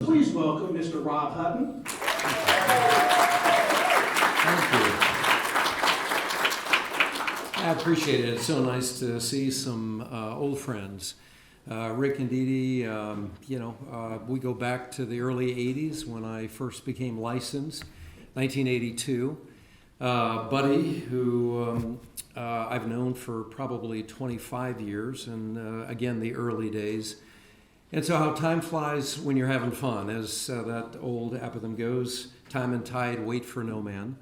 Please welcome Mr. Rob Hutton. Thank you. I appreciate it. It's so nice to see some old friends. Rick and Dee Dee, we go back to the early 80s when I first became licensed, 1982. Buddy, who I've known for probably 25 years, and again, the early days. And so how time flies when you're having fun, as that old aphorism goes, time and tide wait for no man.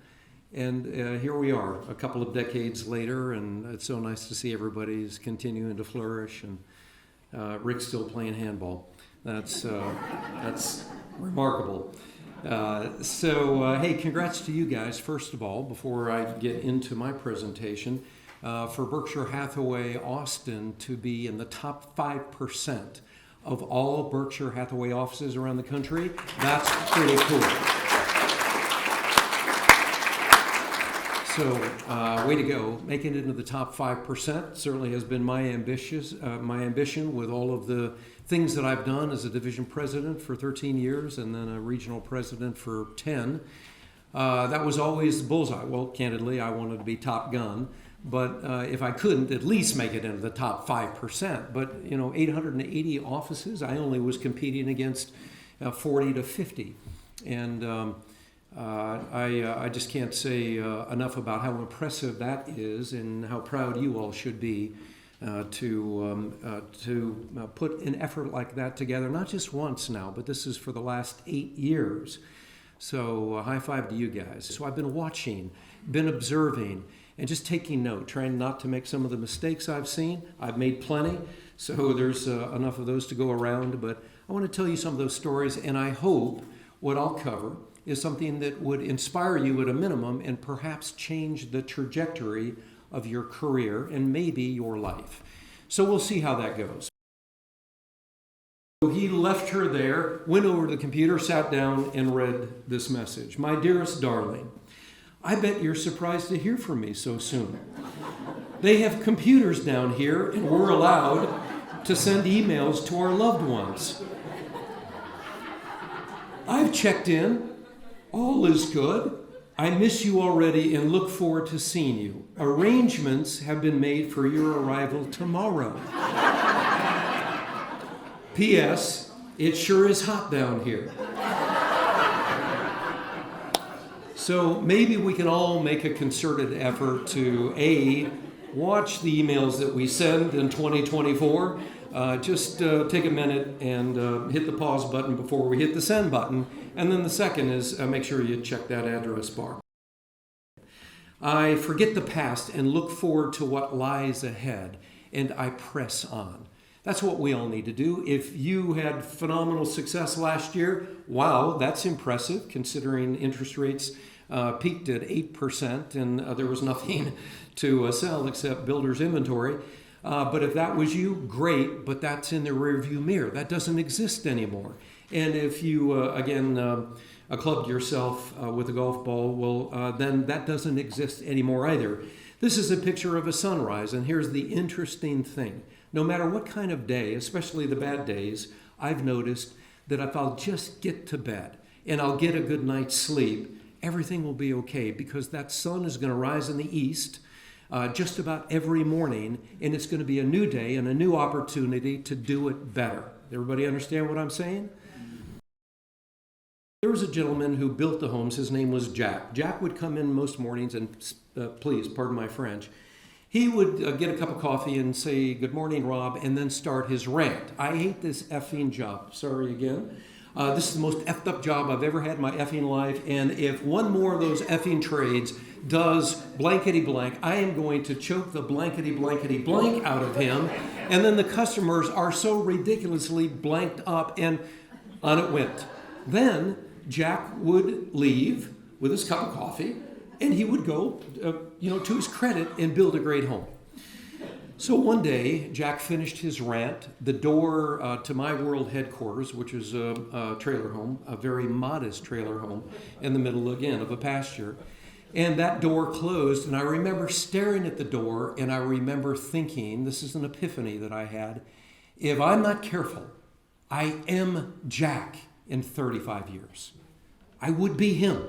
And here we are, a couple of decades later, and it's so nice to see everybody's continuing to flourish, and Rick's still playing handball. That's remarkable. Hey, congrats to you guys, first of all, before I get into my presentation, for Berkshire Hathaway Austin to be in the top 5% of all Berkshire Hathaway offices around the country. That's pretty cool. So, way to go. Making it into the top 5% certainly has been my ambition with all of the things that I've done as a division president for 13 years and then a regional president for 10. That was always the bullseye. Well, candidly, I wanted to be Top Gun, but if I couldn't, at least make it into the top 5%. But, 880 offices, I only was competing against 40 to 50. And I just can't say enough about how impressive that is and how proud you all should be to put an effort like that together, not just once now, but this is for the last 8 years. So high five to you guys. So I've been watching, been observing, and just taking note, trying not to make some of the mistakes I've seen. I've made plenty, so there's enough of those to go around, but I want to tell you some of those stories, and I hope what I'll cover is something that would inspire you at a minimum and perhaps change the trajectory of your career and maybe your life. So we'll see how that goes. So he left her there, went over to the computer, sat down, and read this message. My dearest darling, I bet you're surprised to hear from me so soon. They have computers down here, and we're allowed to send emails to our loved ones. I've checked in. All is good. I miss you already and look forward to seeing you. Arrangements have been made for your arrival tomorrow. P.S. It sure is hot down here. So maybe we can all make a concerted effort to watch the emails that we send in 2024. Just take a minute and hit the pause button before we hit the send button. And then the second is make sure you check that address bar. I forget the past and look forward to what lies ahead, and I press on. That's what we all need to do. If you had phenomenal success last year, wow, that's impressive considering interest rates peaked at 8% and there was nothing to sell except builder's inventory. But if that was you, great, but that's in the rearview mirror. That doesn't exist anymore. And if you, clubbed yourself with a golf ball, well, then that doesn't exist anymore either. This is a picture of a sunrise, and here's the interesting thing. No matter what kind of day, especially the bad days, I've noticed that if I'll just get to bed and I'll get a good night's sleep, everything will be okay because that sun is going to rise in the east just about every morning, and it's going to be a new day and a new opportunity to do it better. Everybody understand what I'm saying? There was a gentleman who built the homes. His name was Jack. Jack would come in most mornings and, please, pardon my French, he would get a cup of coffee and say, "Good morning, Rob," and then start his rant. I hate this effing job. Sorry again. This is the most effed up job I've ever had in my effing life, and if one more of those effing trades does blankety blank, I am going to choke the blankety blankety blank out of him, and then the customers are so ridiculously blanked up, and on it went. Then Jack would leave with his cup of coffee, and he would go, to his credit, and build a great home. So one day, Jack finished his rant. The door to my world headquarters, which is a trailer home, a very modest trailer home in the middle, again, of a pasture. And that door closed, and I remember staring at the door, and I remember thinking, this is an epiphany that I had, if I'm not careful, I am Jack in 35 years. I would be him.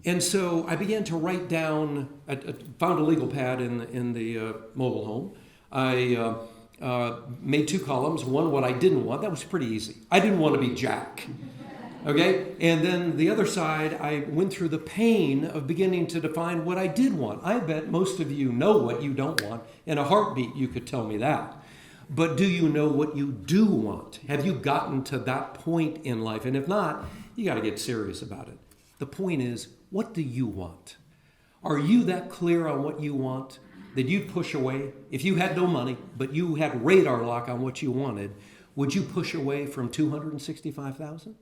And so I began to write down, I found a legal pad in the mobile home. I made 2 columns, one what I didn't want. That was pretty easy. I didn't want to be Jack. Okay? And then the other side, I went through the pain of beginning to define what I did want. I bet most of you know what you don't want. In a heartbeat, you could tell me that. But do you know what you do want? Have you gotten to that point in life? And if not, you got to get serious about it. The point is, what do you want? Are you that clear on what you want that you'd push away? If you had no money, but you had radar lock on what you wanted, would you push away from $265,000?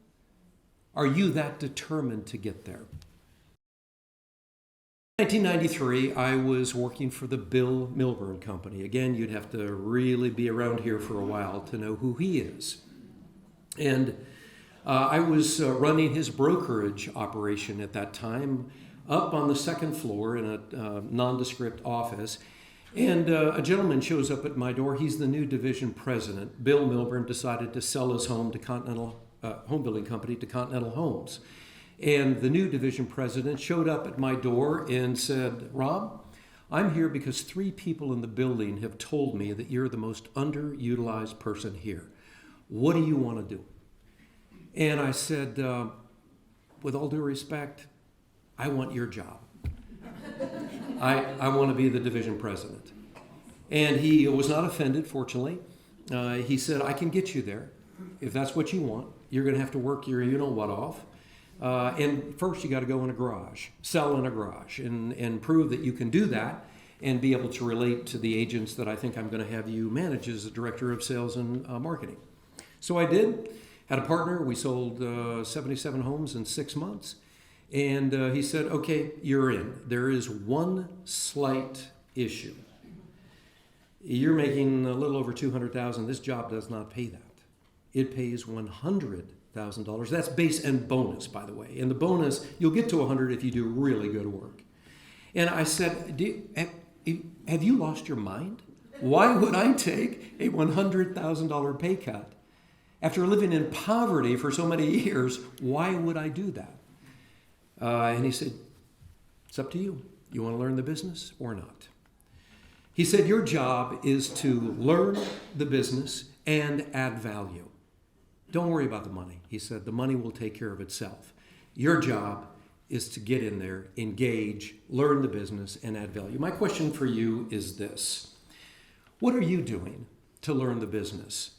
Are you that determined to get there? In 1993, I was working for the Bill Milburn Company. Again, you'd have to really be around here for a while to know who he is. And I was running his brokerage operation at that time up on the 2nd floor in a nondescript office. And a gentleman shows up at my door. He's the new division president. Bill Milburn decided to sell his home to Continental home building company to Continental Homes. And the new division president showed up at my door and said, "Rob, I'm here because 3 people in the building have told me that you're the most underutilized person here. What do you want to do?" And I said, with all due respect, I want your job. I want to be the division president. And he was not offended, fortunately. He said, "I can get you there. If that's what you want, you're going to have to work your you-know-what off. And first you got to go in a garage, sell in a garage, and prove that you can do that and be able to relate to the agents that I think I'm going to have you manage as a director of sales and marketing." So I did. Had a partner. We sold 77 homes in 6 months. And he said, "Okay, you're in. There is one slight issue. You're making a little over $200,000. This job does not pay that. It pays $100,000. That's base and bonus, by the way. And the bonus, you'll get to 100 if you do really good work." And I said, have you lost your mind? Why would I take a $100,000 pay cut? After living in poverty for so many years, why would I do that? And he said, "It's up to you. You want to learn the business or not?" He said, "Your job is to learn the business and add value. Don't worry about the money." He said, "The money will take care of itself. Your job is to get in there, engage, learn the business, and add value." My question for you is this. What are you doing to learn the business?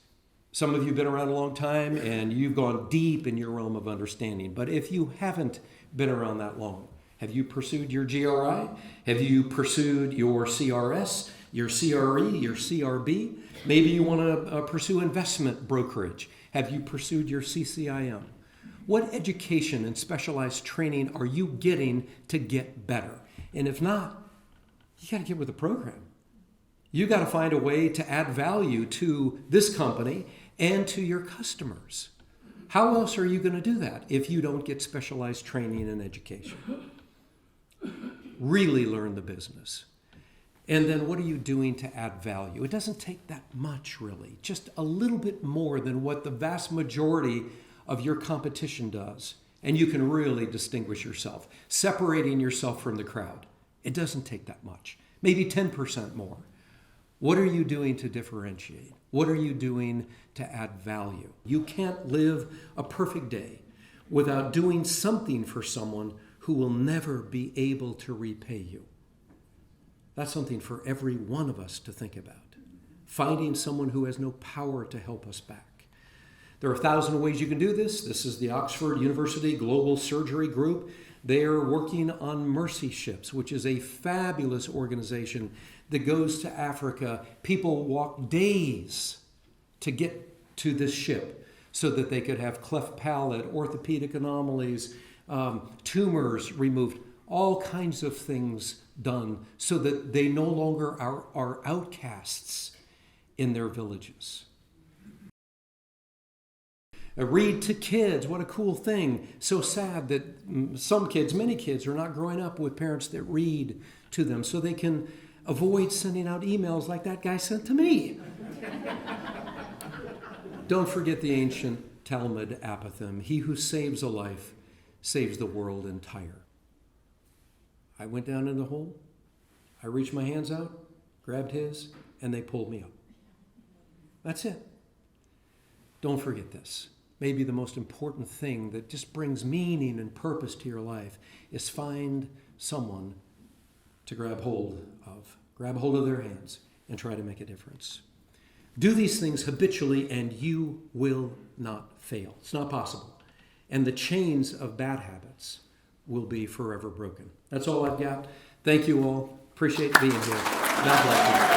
Some of you have been around a long time and you've gone deep in your realm of understanding. But if you haven't been around that long, have you pursued your GRI? Have you pursued your CRS, your CRE, your CRB? Maybe you want to pursue investment brokerage. Have you pursued your CCIM? What education and specialized training are you getting to get better? And if not, you got to get with the program. You got to find a way to add value to this company and to your customers. How else are you going to do that if you don't get specialized training and education? Really learn the business. And then what are you doing to add value? It doesn't take that much, really. Just a little bit more than what the vast majority of your competition does. And you can really distinguish yourself, separating yourself from the crowd. It doesn't take that much. Maybe 10% more. What are you doing to differentiate? What are you doing to add value? You can't live a perfect day without doing something for someone who will never be able to repay you. That's something for every one of us to think about. Finding someone who has no power to help us back. There are 1,000 ways you can do this. This is the Oxford University Global Surgery Group. They are working on Mercy Ships, which is a fabulous organization that goes to Africa. People walk days to get to this ship so that they could have cleft palate, orthopedic anomalies, tumors removed, all kinds of things done so that they no longer are outcasts in their villages. Read to kids. What a cool thing. So sad that many kids are not growing up with parents that read to them so they can avoid sending out emails like that guy sent to me. Don't forget the ancient Talmud apithym, he who saves a life saves the world entire. I went down in the hole, I reached my hands out, grabbed his, and they pulled me up. That's it. Don't forget this. Maybe the most important thing that just brings meaning and purpose to your life is find someone to grab hold of their hands and try to make a difference. Do these things habitually and you will not fail. It's not possible. And the chains of bad habits will be forever broken. That's all I've got. Thank you all. Appreciate being here. God bless you.